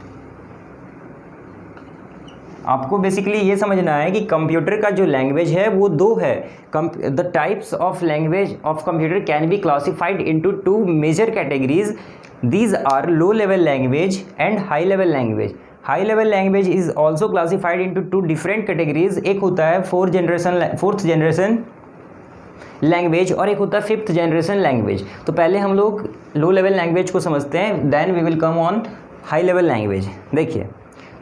आपको बेसिकली ये समझना है कि कंप्यूटर का जो लैंग्वेज है वो दो है। The types of language of computer can be classified into 2 major categories. These are low level language and high level language. High level language is also classified into 2 different categories. एक होता है 4th generation लैंग्वेज और एक होता है 5th जनरेशन लैंग्वेज। तो पहले हम लोग लो लेवल लैंग्वेज को समझते हैं, then we will come on high level language. देखिए,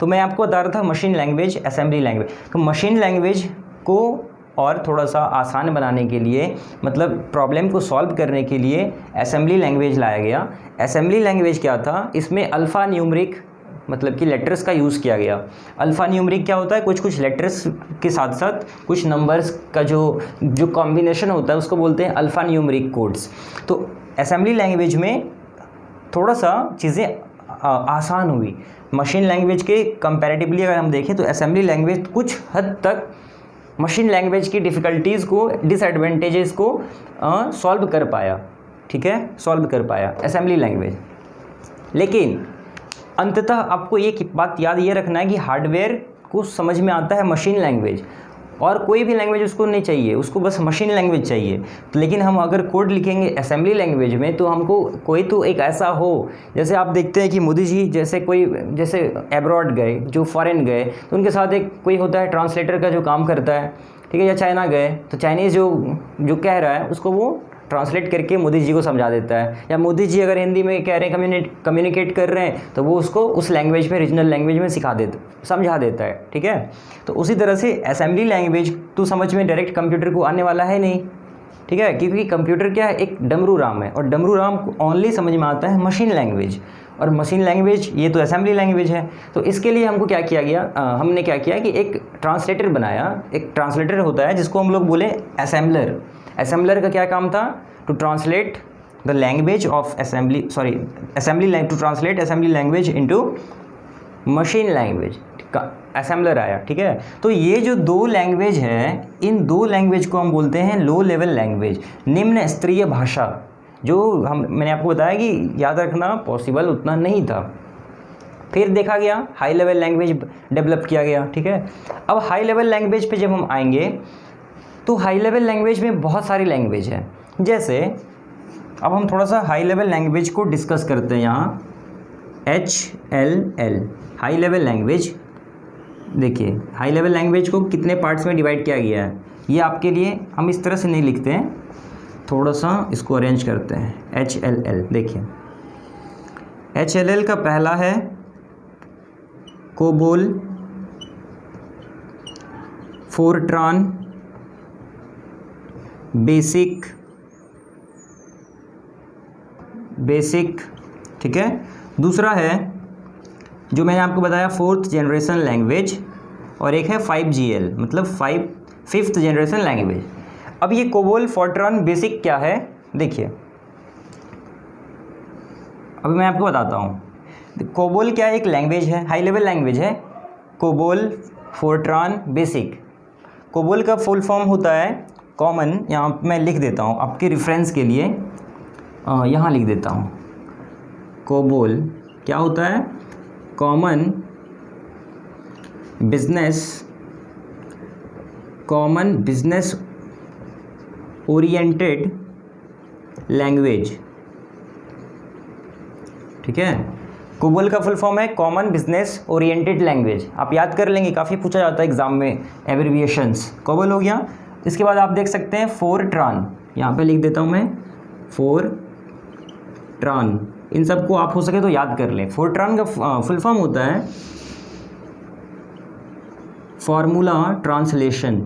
तो मैं आपको बता रहा था मशीन लैंग्वेज, असेंबली लैंग्वेज। तो मशीन लैंग्वेज को और थोड़ा सा आसान बनाने के लिए, मतलब प्रॉब्लम को सॉल्व करने के लिए असेंबली लैंग्वेज लाया गया। असेंबली लैंग्वेज क्या था, इसमें अल्फ़ा न्यूमरिक मतलब कि लेटर्स का यूज़ किया गया। अल्फ़ा न्यूमरिक क्या होता है, कुछ लेटर्स के साथ साथ कुछ नंबर्स का जो कॉम्बिनेशन होता है उसको बोलते हैं अल्फ़ा न्यूमरिक कोड्स। तो असेंबली लैंग्वेज में थोड़ा सा चीज़ें आसान हुई मशीन लैंग्वेज के कंपैरेटिवली। अगर हम देखें तो असेंबली लैंग्वेज कुछ हद तक मशीन लैंग्वेज की डिफ़िकल्टीज़ को, डिसएडवांटेजेस को सॉल्व कर पाया, ठीक है, सॉल्व कर पाया असेंबली लैंग्वेज। लेकिन अंततः आपको एक बात याद ये रखना है कि हार्डवेयर को समझ में आता है मशीन लैंग्वेज, और कोई भी लैंग्वेज उसको नहीं चाहिए, उसको बस मशीन लैंग्वेज चाहिए। तो लेकिन हम अगर कोड लिखेंगे असेंबली लैंग्वेज में तो हमको कोई तो एक ऐसा हो, जैसे आप देखते हैं कि मोदी जी जैसे एब्रॉड गए, जो फॉरेन गए, तो उनके साथ एक कोई होता है ट्रांसलेटर का जो काम करता है, ठीक है। या चाइना गए तो चाइनीज़ जो कह रहा है उसको वो ट्रांसलेट करके मोदी जी को समझा देता है, या मोदी जी अगर हिंदी में कह रहे हैं, कम्युनिकेट कर रहे हैं, तो वो उसको उस लैंग्वेज में, रीजनल लैंग्वेज में समझा देता है, ठीक है। तो उसी तरह से असेंबली लैंग्वेज तो समझ में डायरेक्ट कंप्यूटर को आने वाला है नहीं, ठीक है, क्योंकि कंप्यूटर क्या है, एक डमरू राम है, और डमरू राम को ओनली समझ में आता है मशीन लैंग्वेज, और मशीन लैंग्वेज ये तो असेंबली लैंग्वेज है। तो इसके लिए हमको क्या किया गया, हमने क्या किया कि एक ट्रांसलेटर बनाया। एक ट्रांसलेटर होता है जिसको हम लोग बोले असेंबलर। असेंबलर का क्या काम था, to translate the language of assembly to translate assembly language into machine language का असेंबलर आया, ठीक है। तो ये जो दो लैंग्वेज है, इन दो लैंग्वेज को हम बोलते हैं लो लेवल लैंग्वेज, निम्न स्तरीय भाषा। जो मैंने आपको बताया कि याद रखना पॉसिबल उतना नहीं था। फिर देखा गया हाई लेवल लैंग्वेज डेवलप किया गया, ठीक है। अब हाई लेवल लैंग्वेज पे जब हम आएंगे तो हाई लेवल लैंग्वेज में बहुत सारी लैंग्वेज है। जैसे अब हम थोड़ा सा हाई लेवल लैंग्वेज को डिस्कस करते हैं। यहाँ HLL हाई लेवल लैंग्वेज। देखिए, हाई लेवल लैंग्वेज को कितने पार्ट्स में डिवाइड किया गया है, ये आपके लिए हम इस तरह से नहीं लिखते हैं, थोड़ा सा इसको अरेंज करते हैं। HLL देखिए, HLL का पहला है कोबोल, फोरट्रान बेसिक, ठीक है। दूसरा है जो मैंने आपको बताया 4th जनरेशन लैंग्वेज, और एक है 5GL मतलब 5th जनरेशन लैंग्वेज। अब ये कोबोल फोरट्रान बेसिक क्या है, देखिए अभी मैं आपको बताता हूँ। कोबोल क्या एक लैंग्वेज है, हाई लेवल लैंग्वेज है, कोबोल फोरट्रान बेसिक। कोबोल का फुल फॉर्म होता है कॉमन, यहाँ मैं लिख देता हूँ आपके रेफरेंस के लिए, यहाँ लिख देता हूँ। कोबोल क्या होता है, कॉमन बिजनेस ओरिएंटेड लैंग्वेज, ठीक है। कोबोल का फुल फॉर्म है कॉमन बिजनेस ओरिएंटेड लैंग्वेज। आप याद कर लेंगे, काफ़ी पूछा जाता है एग्जाम में एब्रिविएशंस। कोबोल हो गया। इसके बाद आप देख सकते हैं फोरट्रान, यहाँ पे लिख देता हूँ मैं फोरट्रान। इन सबको आप हो सके तो याद कर लें। फोरट्रान का फुल फॉर्म होता है फार्मूला ट्रांसलेशन।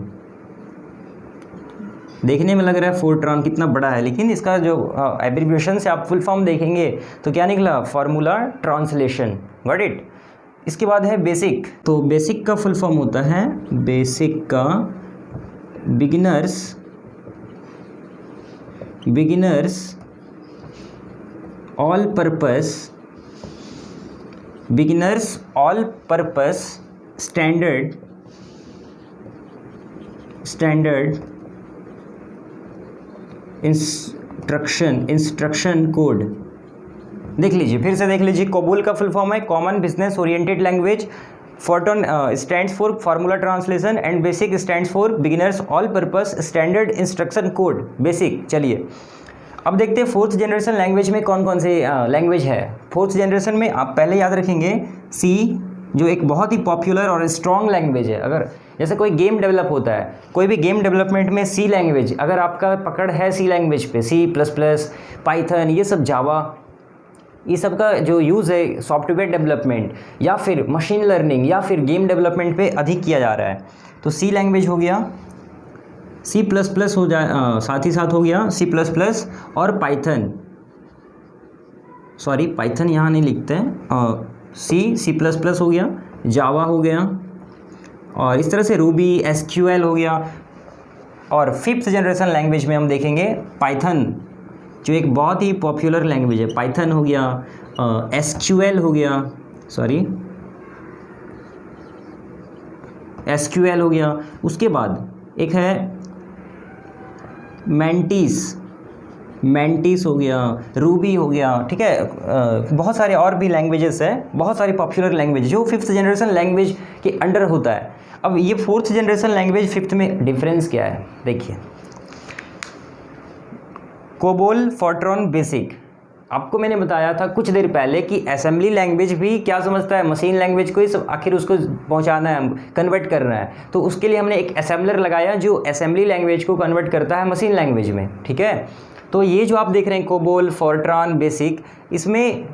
देखने में लग रहा है फोरट्रान कितना बड़ा है, लेकिन इसका जो एब्रिविएशन से आप फुल फॉर्म देखेंगे तो क्या निकला, फार्मूला ट्रांसलेशन। Got it. इसके बाद है बेसिक। तो बेसिक का फुल फॉर्म होता है, बेसिक का beginners all purpose standard instruction code. देख लीजिए, फिर से देख लीजिए। कोबोल का फुल फॉर्म है common business oriented language, Fortran stands for formula translation and basic stands for beginners all purpose standard instruction code. Basic. चलिए अब देखते हैं 4th जनरेशन लैंग्वेज में कौन कौन से लैंग्वेज है। 4th जनरेशन में आप पहले याद रखेंगे सी, जो एक बहुत ही पॉपुलर और स्ट्रॉन्ग लैंग्वेज है। अगर जैसे कोई गेम डेवलप होता है, कोई भी गेम डेवलपमेंट में सी लैंग्वेज, अगर आपका पकड़ है सी लैंग्वेज पे, C++, पाइथन, ये सब जावा, ये सब का जो यूज़ है सॉफ्टवेयर डेवलपमेंट या फिर मशीन लर्निंग या फिर गेम डेवलपमेंट पे अधिक किया जा रहा है, तो सी लैंग्वेज हो गया। C++ हो जाए, साथ ही साथ हो गया C++ और पाइथन, सॉरी पाइथन यहाँ नहीं लिखते हैं, C++ हो गया, जावा हो गया, और इस तरह से रूबी, SQL हो गया। और 5th जनरेशन लैंग्वेज में हम देखेंगे पाइथन, जो एक बहुत ही पॉपुलर लैंग्वेज है। पाइथन हो गया, SQL हो गया, SQL हो गया। उसके बाद एक है मैंटिस हो गया, रूबी हो गया, ठीक है। बहुत सारे और भी लैंग्वेजेस है, बहुत सारी पॉपुलर लैंग्वेज जो 5th जनरेशन लैंग्वेज के अंडर होता है। अब ये 4th जनरेशन लैंग्वेज 5th में डिफरेंस क्या है, देखिए। कोबोल फोरट्रान बेसिक, आपको मैंने बताया था कुछ देर पहले कि असेंबली लैंग्वेज भी क्या समझता है, मशीन लैंग्वेज को ही सब आखिर उसको पहुंचाना है, कन्वर्ट करना है। तो उसके लिए हमने एक असेंबलर लगाया जो असेंबली लैंग्वेज को कन्वर्ट करता है मशीन लैंग्वेज में, ठीक है। तो ये जो आप देख रहे हैं कोबोल फोरट्रान बेसिक, इसमें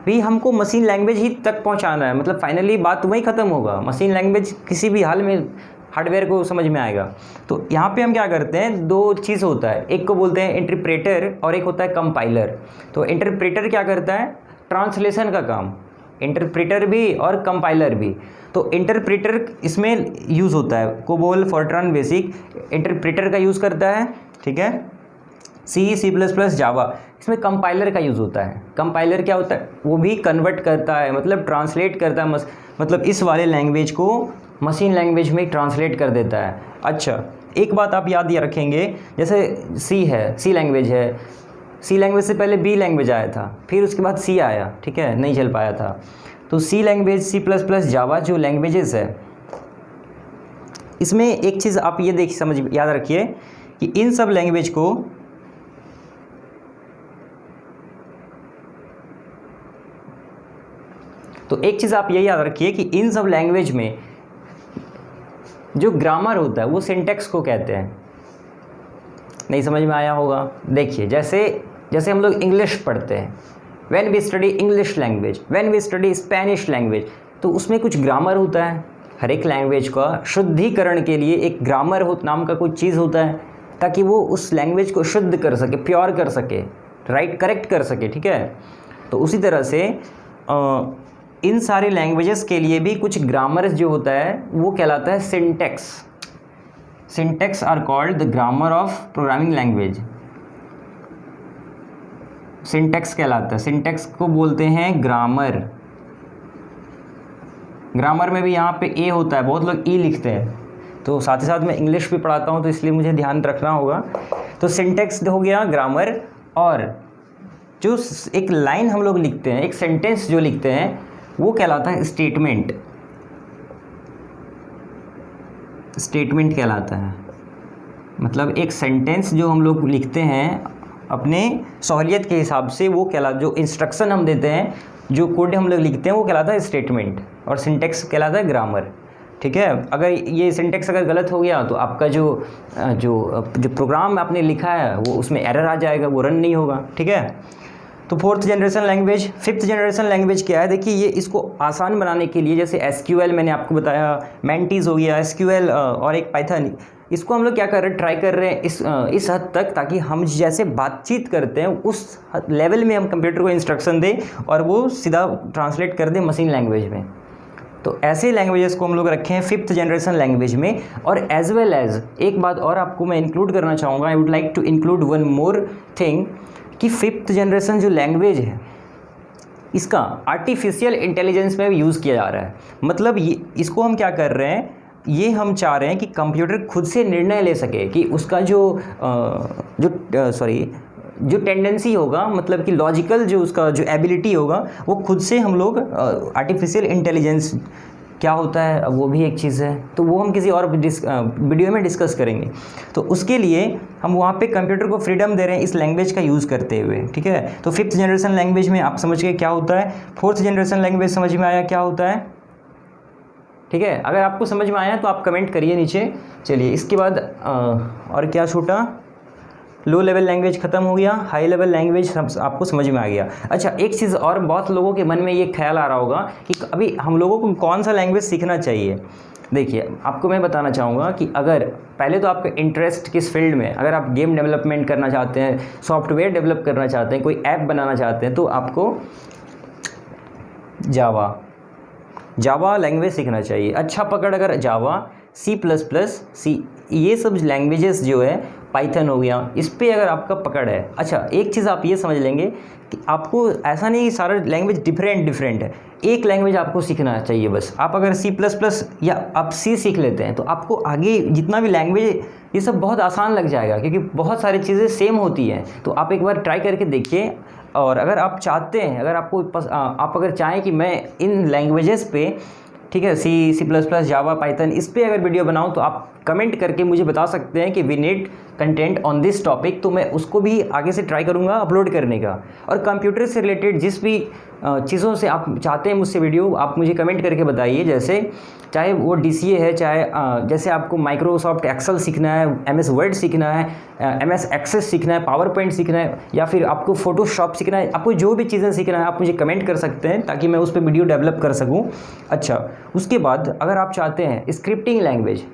भी हमको मशीन लैंग्वेज ही तक पहुंचाना है, मतलब फाइनली बात वहीं ख़त्म होगा। मशीन लैंग्वेज किसी भी हाल में हार्डवेयर को समझ में आएगा। तो यहाँ पे हम क्या करते हैं, दो चीज़ होता है, एक को बोलते हैं इंटरप्रेटर और एक होता है कंपाइलर। तो इंटरप्रेटर क्या करता है, ट्रांसलेशन का काम, इंटरप्रेटर भी और कंपाइलर भी। तो इंटरप्रेटर इसमें यूज़ होता है, कोबोल फोरट्रान बेसिक इंटरप्रेटर का यूज़ करता है, ठीक है। C++, जावा, इसमें कंपाइलर का यूज़ होता है। कंपाइलर क्या होता है, वो भी कन्वर्ट करता है, मतलब ट्रांसलेट करता है, मतलब इस वाले लैंग्वेज को मशीन लैंग्वेज में ट्रांसलेट कर देता है। अच्छा, एक बात आप याद ये रखेंगे, जैसे सी है, सी लैंग्वेज है, सी लैंग्वेज से पहले बी लैंग्वेज आया था, फिर उसके बाद सी आया, ठीक है, नहीं चल पाया था। तो सी लैंग्वेज, C++, जावा जो लैंग्वेजेस है, इसमें एक चीज़ आप ये समझ याद रखिए कि इन सब लैंग्वेज को तो एक चीज़ आप ये याद रखिए कि इन सब लैंग्वेज में जो ग्रामर होता है वो सिंटैक्स को कहते हैं। नहीं समझ में आया होगा, देखिए जैसे हम लोग इंग्लिश पढ़ते हैं, when we study English language, when we study Spanish language, तो उसमें कुछ ग्रामर होता है, हर एक लैंग्वेज का शुद्धिकरण के लिए एक ग्रामर नाम का कोई चीज़ होता है, ताकि वो उस लैंग्वेज को शुद्ध कर सके, प्योर कर सके, राइट, करेक्ट कर सके, ठीक है। तो उसी तरह से इन सारी लैंग्वेजेस के लिए भी कुछ ग्रामर जो होता है वो कहलाता है syntax. Syntax are called the grammar of programming language. Syntax कहलाता है, सिंटैक्स को बोलते हैं ग्रामर। ग्रामर में भी यहाँ पे ए होता है, बहुत लोग ई लिखते हैं, तो साथ ही साथ मैं इंग्लिश भी पढ़ाता हूँ तो इसलिए मुझे ध्यान रखना होगा। तो सिंटैक्स हो गया ग्रामर, और जो एक लाइन हम लोग लिखते हैं, एक सेंटेंस जो लिखते हैं वो कहलाता है स्टेटमेंट। स्टेटमेंट कहलाता है, मतलब एक सेंटेंस जो हम लोग लिखते हैं अपने सहूलियत के हिसाब से, वो कहलाता, जो इंस्ट्रक्शन हम देते हैं, जो कोड हम लोग लिखते हैं वो कहलाता है स्टेटमेंट, और सिंटैक्स कहलाता है ग्रामर, ठीक है। अगर ये सिंटैक्स अगर गलत हो गया तो आपका जो प्रोग्राम आपने लिखा है वो उसमें एरर आ जाएगा, वो रन नहीं होगा, ठीक है। तो fourth generation language. Fifth generation language क्या है, देखिए ये इसको आसान बनाने के लिए, जैसे SQL मैंने आपको बताया, मैंटीज हो गया SQL, और एक पाइथन, इसको हम लोग क्या कर रहे हैं, ट्राई कर रहे हैं इस हद तक, ताकि हम जैसे बातचीत करते हैं उस लेवल में हम कंप्यूटर को इंस्ट्रक्शन दें और वो सीधा ट्रांसलेट कर दें मशीन लैंग्वेज में। तो ऐसे लैंग्वेजेस को हम लोग रखे हैं फिफ्थ जनरेशन लैंग्वेज में। और एज वेल एज एक बात और आपको मैं इंक्लूड करना चाहूँगा, I would like to include one more thing, कि फिफ्थ जनरेशन जो लैंग्वेज है इसका आर्टिफिशियल इंटेलिजेंस में भी यूज़ किया जा रहा है। मतलब ये, इसको हम क्या कर रहे हैं, ये हम चाह रहे हैं कि कंप्यूटर खुद से निर्णय ले सके, कि उसका जो टेंडेंसी होगा, मतलब कि लॉजिकल जो उसका जो एबिलिटी होगा, वो खुद से हम लोग आर्टिफिशियल इंटेलिजेंस क्या होता है, अब वो भी एक चीज़ है, तो वो हम किसी और वीडियो में डिस्कस करेंगे। तो उसके लिए हम वहाँ पे कंप्यूटर को फ्रीडम दे रहे हैं इस लैंग्वेज का यूज़ करते हुए, ठीक है। तो फिफ्थ जनरेशन लैंग्वेज में आप समझ गए क्या होता है। फोर्थ जनरेशन लैंग्वेज समझ में आया क्या होता है, ठीक है। अगर आपको समझ में आया तो आप कमेंट करिए नीचे। चलिए इसके बाद और क्या छूटा, लो लेवल लैंग्वेज ख़त्म हो गया, हाई लेवल लैंग्वेज आपको समझ में आ गया। अच्छा, एक चीज़ और, बहुत लोगों के मन में ये ख्याल आ रहा होगा कि अभी हम लोगों को कौन सा लैंग्वेज सीखना चाहिए। देखिए आपको मैं बताना चाहूँगा कि अगर पहले तो आपका इंटरेस्ट किस फील्ड में, अगर आप गेम डेवलपमेंट करना चाहते हैं, सॉफ्टवेयर डेवलप करना चाहते हैं, कोई ऐप बनाना चाहते हैं, तो आपको जावा लैंग्वेज सीखना चाहिए। अच्छा पकड़ अगर जावा, C++, ये सब लैंग्वेजेस जो है, पाइथन हो गया, इस पे अगर आपका पकड़ है। अच्छा, एक चीज़ आप ये समझ लेंगे कि आपको ऐसा नहीं कि सारा लैंग्वेज डिफरेंट है, एक लैंग्वेज आपको सीखना चाहिए बस। आप अगर C++ या आप C सीख लेते हैं तो आपको आगे जितना भी लैंग्वेज, ये सब बहुत आसान लग जाएगा, क्योंकि बहुत सारी चीज़ें सेम होती हैं। तो आप एक बार ट्राई करके देखिए। और अगर आप चाहते हैं, अगर आप अगर चाहें कि मैं इन लैंग्वेजेस पे, ठीक है, C++, जावा, पाइथन, इस पे अगर वीडियो बनाऊं, तो आप कमेंट करके मुझे बता सकते हैं कि we need content on this topic, तो मैं उसको भी आगे से ट्राई करूंगा अपलोड करने का। और कंप्यूटर से रिलेटेड जिस भी चीज़ों से आप चाहते हैं मुझसे वीडियो, आप मुझे कमेंट करके बताइए। जैसे चाहे वो DCA है, चाहे जैसे आपको माइक्रोसॉफ्ट एक्सेल सीखना है, MS वर्ड सीखना है, MS एक्सेस सीखना है, पावर पॉइंट सीखना है, या फिर आपको फोटोशॉप सीखना है, आपको जो भी चीज़ें सीखना है आप मुझे कमेंट कर सकते हैं, ताकि मैं उस पर वीडियो डेवलप कर सकूँ। अच्छा, उसके बाद अगर आप चाहते हैं स्क्रिप्टिंग लैंग्वेज,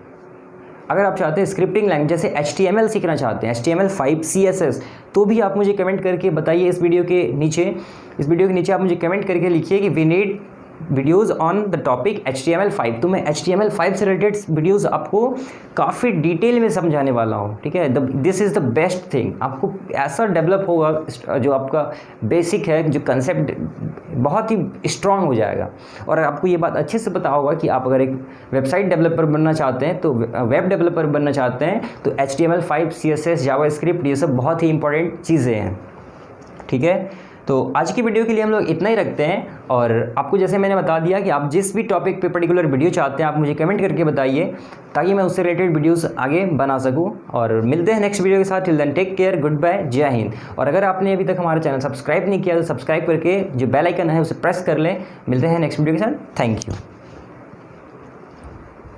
जैसे HTML सीखना चाहते हैं, HTML5, CSS, तो भी आप मुझे कमेंट करके बताइए। इस वीडियो के नीचे आप मुझे कमेंट करके लिखिए कि we need videos on the topic HTML5, तो मैं HTML5 से रिलेटेड वीडियोज़ आपको काफ़ी डिटेल में समझाने वाला हूँ, ठीक है। This is the best thing. आपको ऐसा डेवलप होगा, जो आपका बेसिक है, जो कंसेप्ट बहुत ही स्ट्रांग हो जाएगा। और आपको ये बात अच्छे से पता होगा कि आप अगर एक वेबसाइट डेवलपर बनना चाहते हैं, तो वेब डेवलपर बनना चाहते हैं, तो HTML5, CSS, जावास्क्रिप्ट, ये सब बहुत ही इंपॉर्टेंट चीज़ें हैं, ठीक है। तो आज की वीडियो के लिए हम लोग इतना ही रखते हैं। और आपको जैसे मैंने बता दिया कि आप जिस भी टॉपिक पे पर्टिकुलर वीडियो चाहते हैं, आप मुझे कमेंट करके बताइए, ताकि मैं उससे रिलेटेड वीडियोस आगे बना सकूं। और मिलते हैं नेक्स्ट वीडियो के साथ। Till then take care, good bye, जय हिंद। और अगर आपने अभी तक हमारा चैनल सब्सक्राइब नहीं किया तो सब्सक्राइब करके जो बेल आइकन है उसे प्रेस कर लें। मिलते हैं नेक्स्ट वीडियो के साथ। Thank you.